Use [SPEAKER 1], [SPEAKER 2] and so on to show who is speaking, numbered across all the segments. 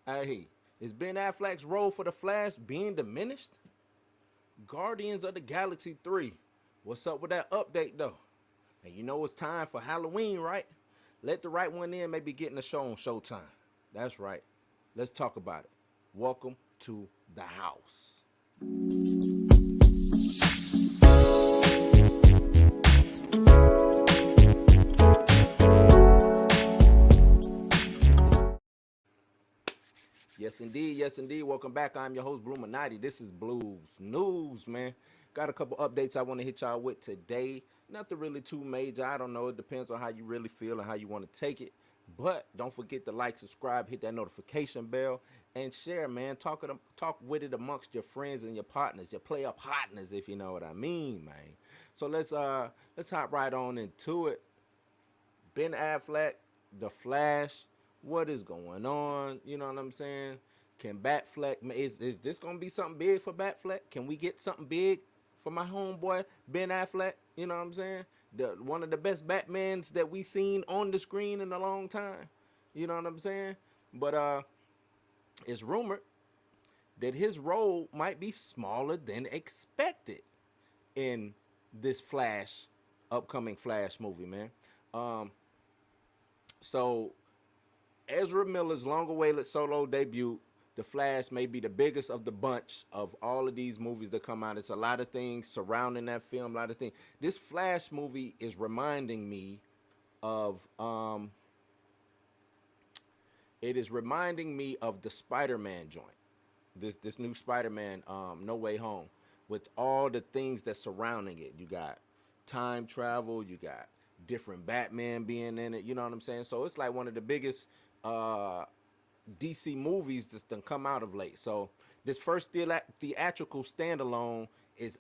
[SPEAKER 1] Hey, is Ben Affleck's role for the Flash being diminished? Guardians of the Galaxy 3. What's up with that update though? And you know it's time for Halloween, right? Let the right one in, maybe getting a show on Showtime. That's right. Let's talk about it. Welcome to the house. Yes, indeed. Yes, indeed. Welcome back. I'm your host, Bluminati. This is Blues News, man. Got a couple updates I want to hit y'all with today. Nothing really too major. I don't know. It depends on how you really feel and how you want to take it. But don't forget to like, subscribe, hit that notification bell, and share, man. Talk with it amongst your friends and your partners, your player partners, if you know what I mean, man. So let's hop right on into it. Ben Affleck, The Flash, what is going on? You know what I'm saying? Can Batfleck is this gonna be something big for Batfleck? Can we get something big for my homeboy Ben Affleck? You know what I'm saying? One of the best Batmans that we seen on the screen in a long time. You know what I'm saying? But it's rumored that his role might be smaller than expected in this Flash upcoming Flash movie, man. Um, so Ezra Miller's long-awaited solo debut, The Flash, may be the biggest of the bunch of all of these movies that come out. It's a lot of things surrounding that film, a lot of things. This Flash movie is reminding me of it is reminding me of the Spider-Man joint. This new Spider-Man No Way Home, with all the things that's surrounding it. You got time travel, you got different Batman being in it, you know what I'm saying? So it's like one of the biggest uh DC movies that's done come out of late. So this first theatrical standalone is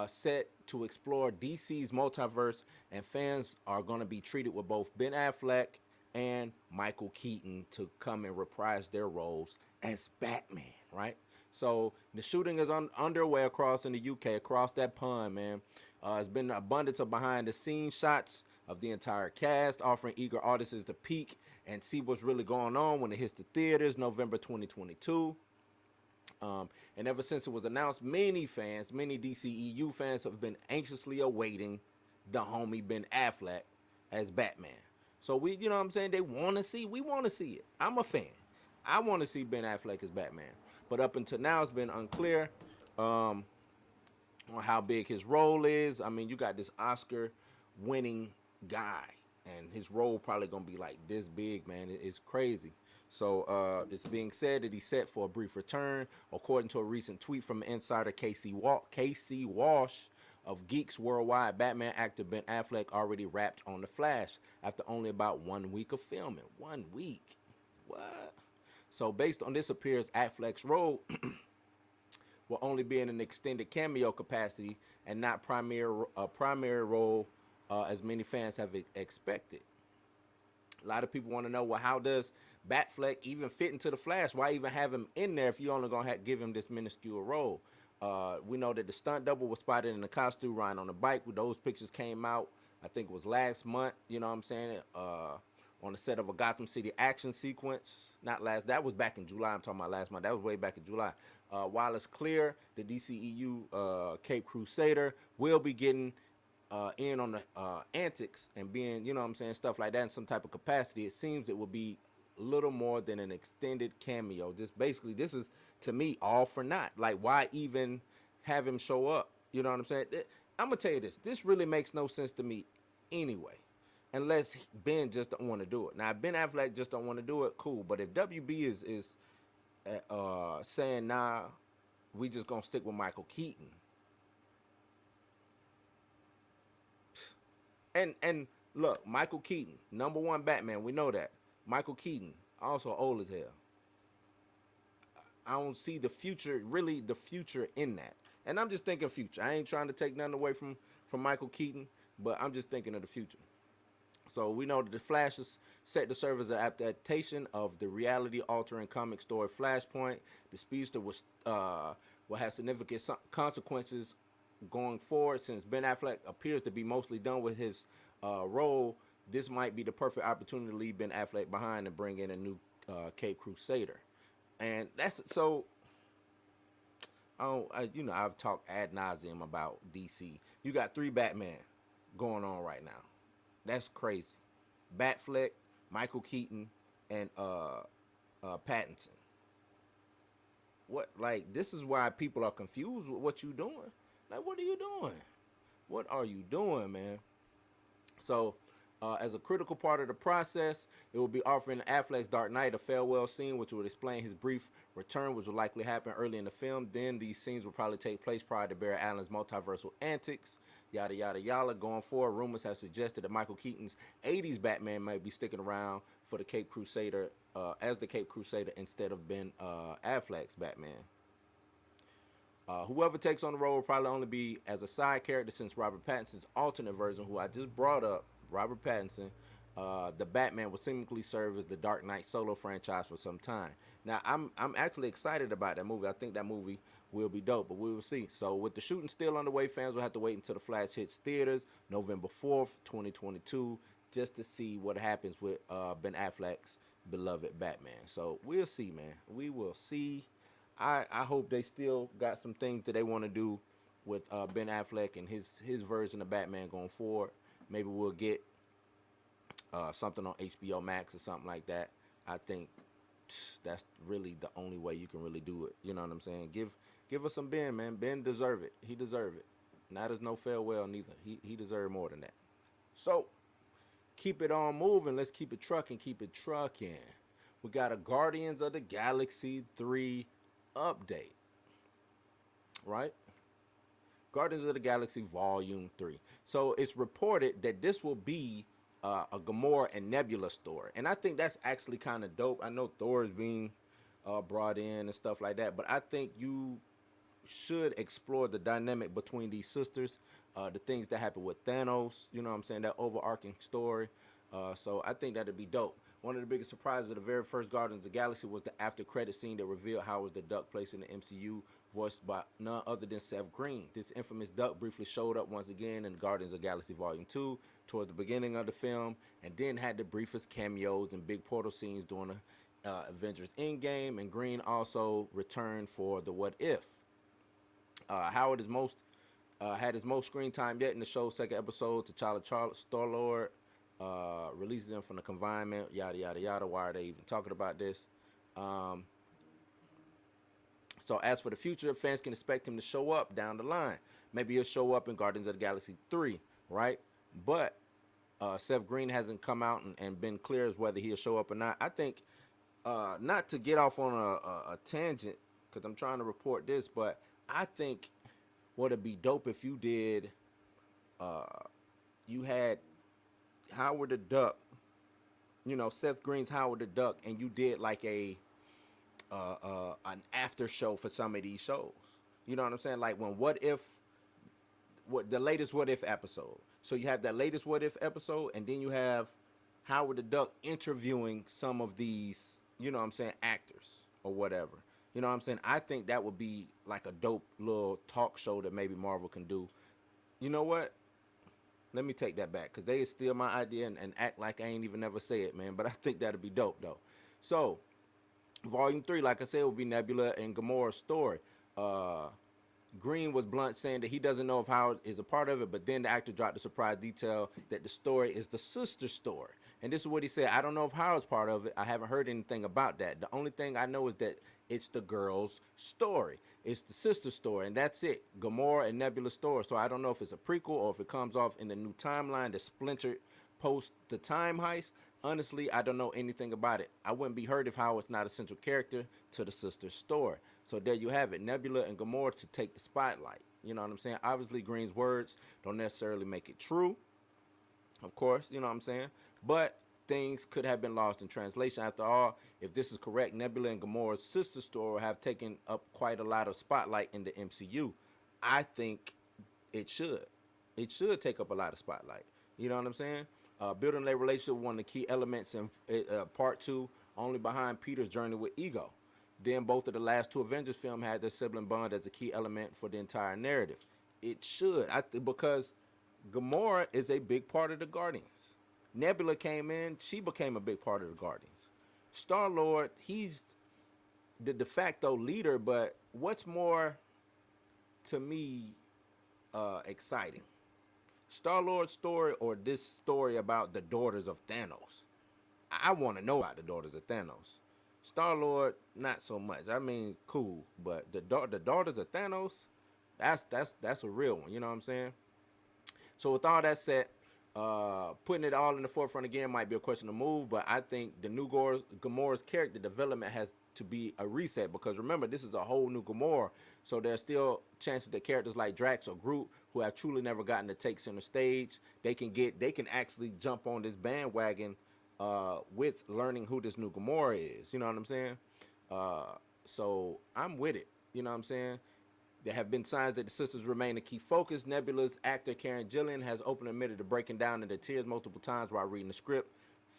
[SPEAKER 1] set to explore DC's multiverse, and fans are going to be treated with both Ben Affleck and Michael Keaton to come and reprise their roles as Batman, right? So the shooting is underway across in the UK, across that pond, man. It's been an abundance of behind the scenes shots of the entire cast, offering eager audiences to peek and see what's really going on when it hits the theaters November 2022. And ever since it was announced, many fans, many DCEU fans, have been anxiously awaiting the homie Ben Affleck as Batman. So you know what I'm saying? We want to see it. I'm a fan. I want to see Ben Affleck as Batman. But up until now, it's been unclear um, on how big his role is. I mean, you got this Oscar-winning guy, and his role probably gonna be like this big, man. It's crazy. So it's being said that he's set for a brief return, according to a recent tweet from insider Casey Walsh of Geeks Worldwide. Batman actor Ben Affleck already wrapped on The Flash after only about 1 week of filming. 1 week? What? So based on this, appears Affleck's role will only be in an extended cameo capacity and not primary role, as many fans have expected. A lot of people want to know, well, how does Batfleck even fit into the Flash? Why even have him in there if you're only gonna give him this minuscule role? We know that the stunt double was spotted in the costume riding on a bike. Those pictures came out, I think it was last month. You know what I'm saying? On the set of a Gotham City action sequence. Not last. That was back in July. I'm talking about last month. That was way back in July. While it's clear the DCEU Cape Crusader will be getting in on the antics and being, you know what I'm saying, stuff like that in some type of capacity, it seems it will be little more than an extended cameo. Just basically, this is, to me, all for naught. Like, why even have him show up? You know what I'm saying? I'm going to tell you this. This really makes no sense to me anyway, unless Ben just don't want to do it. Now, if Ben Affleck just don't want to do it, cool. But if WB is saying, nah, we just going to stick with Michael Keaton, and look, Michael Keaton, number one Batman, we know that. Michael Keaton, also old as hell. I don't see the future, really the future in that. And I'm just thinking future. I ain't trying to take nothing away from Michael Keaton, but I'm just thinking of the future. So we know that the Flash is set to serve as an adaptation of the reality-altering comic story Flashpoint. The speedster will have significant consequences going forward, since Ben Affleck appears to be mostly done with his role. This might be the perfect opportunity to leave Ben Affleck behind and bring in a new Cape Crusader. And that's so. I've talked ad nauseum about DC. You got three Batman going on right now. That's crazy. Batfleck, Michael Keaton, and Pattinson. What like this is why people are confused with what you doing. Like, what are you doing? What are you doing, man? So, as a critical part of the process, it will be offering Affleck's Dark Knight a farewell scene, which would explain his brief return, which will likely happen early in the film. Then these scenes will probably take place prior to Barry Allen's multiversal antics. Yada yada yada. Going forward, rumors have suggested that Michael Keaton's '80s Batman might be sticking around for the Cape Crusader as the Cape Crusader instead of Ben Affleck's Batman. Whoever takes on the role will probably only be as a side character since Robert Pattinson's alternate version, who I just brought up, Robert Pattinson, the Batman will seemingly serve as the Dark Knight solo franchise for some time. Now, I'm actually excited about that movie. I think that movie will be dope, but we will see. So, with the shooting still underway, fans will have to wait until the Flash hits theaters November 4th, 2022, just to see what happens with Ben Affleck's beloved Batman. So, we'll see, man. We will see. I hope they still got some things that they want to do with Ben Affleck and his version of Batman going forward. Maybe we'll get something on HBO Max or something like that. I think that's really the only way you can really do it. You know what I'm saying? Give us some Ben, man. Ben deserve it. He deserve it. Not as no farewell neither. He deserve more than that. So keep it on moving. Let's keep it trucking. Keep it trucking. We got a Guardians of the Galaxy 3 update, right? Guardians of the Galaxy Volume 3. So it's reported that this will be a Gamora and Nebula story. And I think that's actually kind of dope. I know Thor is being brought in and stuff like that, but I think you should explore the dynamic between these sisters, the things that happen with Thanos, you know what I'm saying, that overarching story. So I think that'd be dope. One of the biggest surprises of the very first Guardians of the Galaxy was the after credit scene that revealed Howard the Duck placed in the MCU, voiced by none other than Seth Green. This infamous Duck briefly showed up once again in Guardians of the Galaxy Volume 2 towards the beginning of the film, and then had the briefest cameos and big portal scenes during the Avengers Endgame, and Green also returned for the What If. Howard is most had his most screen time yet in the show's second episode. T'Challa Star-Lord releases him from the confinement, yada yada yada. Why are they even talking about this? So as for the future, fans can expect him to show up down the line. Maybe he'll show up in Guardians of the Galaxy 3, right? But Seth Green hasn't come out and been clear as whether he'll show up or not. I think, not to get off on a tangent, because I'm trying to report this, but I think what would be dope if you did, you had Howard the Duck, Seth Green's Howard the Duck, and you did like an after show for some of these shows. You know what I'm saying? Like when the latest What If episode. So you have that latest What If episode, and then you have Howard the Duck interviewing some of these, actors or whatever. You know what I'm saying? I think that would be like a dope little talk show that maybe Marvel can do. You know what? Let me take that back, because they steal my idea and act like I ain't even never say it, man. But I think that'd be dope, though. So, Volume 3, like I said, will be Nebula and Gamora's story. Green was blunt, saying that he doesn't know if Howard is a part of it, but then the actor dropped the surprise detail that the story is the sister story. And this is what he said: I don't know if Howard's part of it. I haven't heard anything about that. The only thing I know is that it's the girl's story. It's the sister story, and that's it. Gamora and Nebula's story. So I don't know if it's a prequel or if it comes off in the new timeline that splintered post the time heist. Honestly, I don't know anything about it. I wouldn't be hurt if Howard's not a central character to the sister's story. So there you have it. Nebula and Gamora to take the spotlight. You know what I'm saying? Obviously, Green's words don't necessarily make it true. Of course, you know what I'm saying? But things could have been lost in translation. After all, if this is correct, Nebula and Gamora's sister story have taken up quite a lot of spotlight in the MCU. I think it should. It should take up a lot of spotlight. You know what I'm saying? Building their relationship, one of the key elements in part 2, only behind Peter's journey with Ego. Then both of the last two Avengers films had their sibling bond as a key element for the entire narrative. It should, because Gamora is a big part of the Guardians. Nebula came in, she became a big part of the Guardians. Star-Lord, he's the de facto leader. But what's more to me exciting, Star Lord's story or this story about the daughters of Thanos? I want to know about the daughters of Thanos. Star Lord, not so much. I mean, cool, but the daughters of Thanos, that's a real one. You know what I'm saying? So with all that said, putting it all in the forefront again might be a question to move, but I think the new Gamora's character development has to be a reset because remember this is a whole new Gamora, so there's still chances that characters like Drax or Groot who have truly never gotten to take center stage, they can actually jump on this bandwagon with learning who this new Gamora is. You know what I'm saying? Uh, so I'm with it. You know what I'm saying? There have been signs that the sisters remain a key focus. Nebula's actor Karen Gillan has openly admitted to breaking down into tears multiple times while reading the script.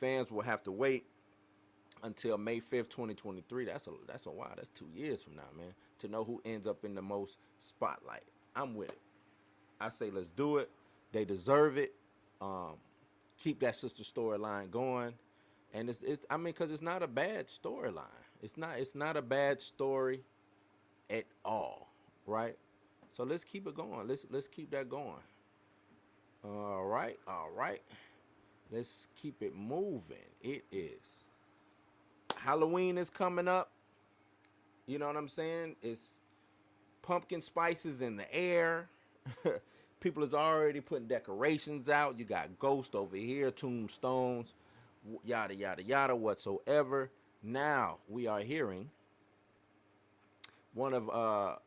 [SPEAKER 1] Fans will have to wait until May 5th, 2023. That's a while. That's 2 years from now, man. To know who ends up in the most spotlight. I'm with it. I say let's do it. They deserve it. Um, Keep that sister storyline going, and it's I mean, cause it's not a bad storyline. It's not a bad story at all, right? So let's keep it going. Let's keep that going. All right. Let's keep it moving. It is Halloween is coming up. You know what I'm saying? It's pumpkin spices in the air. People is already putting decorations out. You got ghosts over here, tombstones, yada yada yada whatsoever. Now we are hearing one of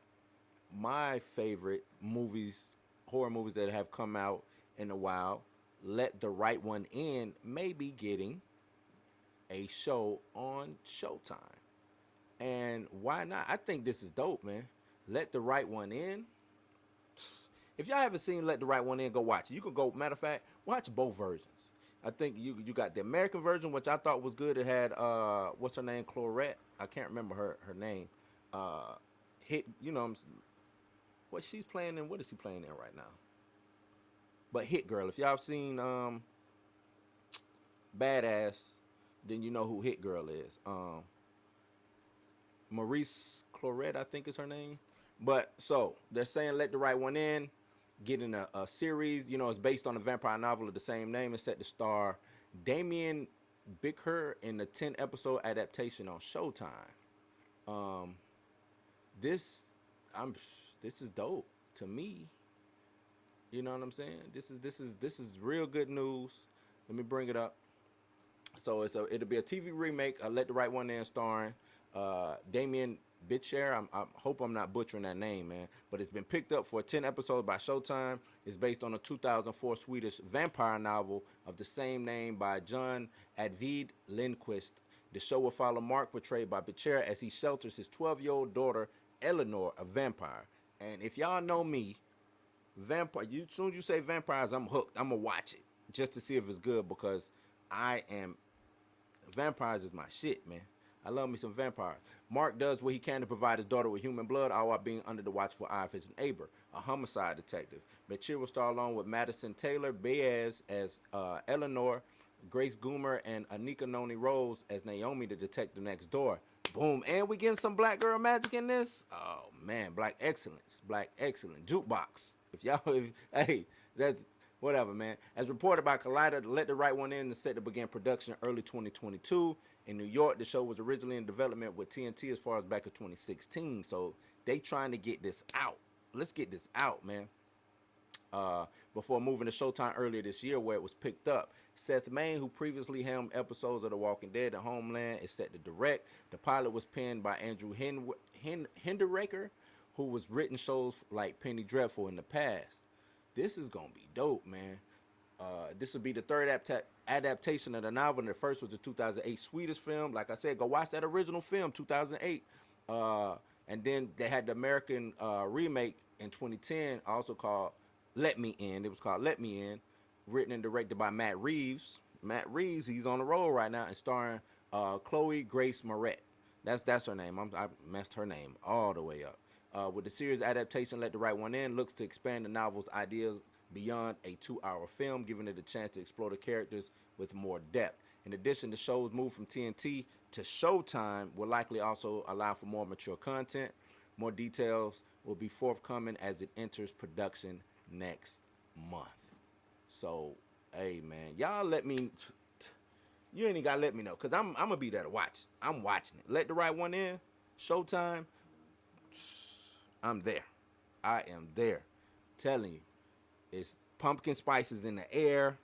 [SPEAKER 1] my favorite movies, horror movies that have come out in a while. Let the Right One In may be getting a show on Showtime. And why not? I think this is dope, man. Let the Right One In. If y'all haven't seen Let the Right One In, go watch it. You can go, matter of fact, watch both versions. I think you got the American version, which I thought was good. It had what's her name, Clorette. I can't remember her name. Hit, what she's playing in. What is she playing in right now? But Hit Girl. If y'all have seen Badass, then you know who Hit Girl is. Maurice Clorette, I think is her name. But so they're saying Let the Right One In, getting a series. It's based on a vampire novel of the same name. It's set to star Damien Bichir in the 10-episode adaptation on Showtime. Um, this I'm this is dope to me. You know what I'm saying? This is real good news. Let me bring it up. So it'll be a TV remake. Let the Right One In, starring Damien Bichir. I hope I'm not butchering that name, man. But it's been picked up for 10 episodes by Showtime. It's based on a 2004 Swedish vampire novel of the same name by John Advid Lindqvist. The show will follow Mark, portrayed by Bichir, as he shelters his 12-year-old daughter, Eleanor, a vampire. And if y'all know me, as soon as you say vampires, I'm hooked. I'm gonna watch it just to see if it's good because I am vampires is my shit, man. I love me some vampires. Mark does what he can to provide his daughter with human blood, all while being under the watchful eye of his neighbor, a homicide detective. Bichir will star along with Madison Taylor Baez as Eleanor, Grace Goomer, and Anika Noni Rose as Naomi, the detective next door. Boom, and we getting some black girl magic in this. Oh man, black excellence, jukebox. Hey, that's whatever, man. As reported by Collider, Let the Right One In is set to begin production early 2022 in New York. The show was originally in development with TNT as far as back in 2016, so they trying to get this out. Let's get this out, man. Before moving to Showtime earlier this year, where it was picked up. Seth Main, who previously helmed episodes of The Walking Dead and Homeland, is set to direct. The pilot was penned by Andrew Hinderaker, who was written shows like Penny Dreadful in the past. This is gonna be dope, man. This will be the third adaptation of the novel, and the first was the 2008 Swedish film. Like I said, go watch that original film, 2008. And then they had the American remake in 2010, also called Let Me In. It was called Let Me In, written and directed by Matt Reeves. Matt Reeves, he's on the roll right now, and starring Chloe Grace Moretz. That's her name. I messed her name all the way up. With the series adaptation, Let the Right One In looks to expand the novel's ideas beyond a 2-hour film, giving it a chance to explore the characters with more depth. In addition, the show's move from TNT to Showtime will likely also allow for more mature content. More details will be forthcoming as it enters production next month. So, hey man, y'all let me. You ain't even gotta let me know, cause I'm gonna be there to watch. I'm watching it. Let the right one in. Showtime. I'm there. I am there. Telling you, it's pumpkin spices in the air.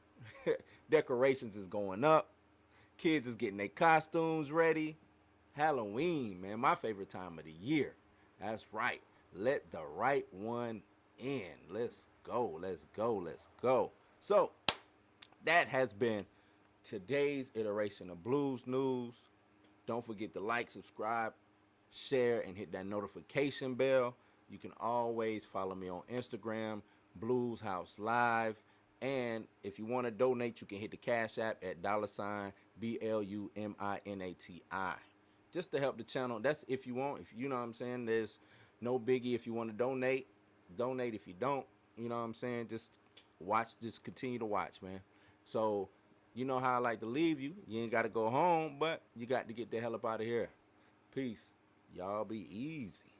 [SPEAKER 1] Decorations is going up. Kids is getting their costumes ready. Halloween, man, my favorite time of the year. That's right. Let the right one in. Let's go. Let's go. Let's go. So, that has been today's iteration of Blues News. Don't forget to like, subscribe, share, and hit that notification bell. You can always follow me on Instagram, Blues House Live. And if you want to donate, you can hit the Cash App at $BLUMINATI. Just to help the channel. That's if you want. If you know what I'm saying, there's no biggie. If you want to donate, donate. If you don't, you know what I'm saying, just watch. Just continue to watch, man. So you know how I like to leave you. You ain't got to go home, but you got to get the hell up out of here. Peace. Y'all be easy.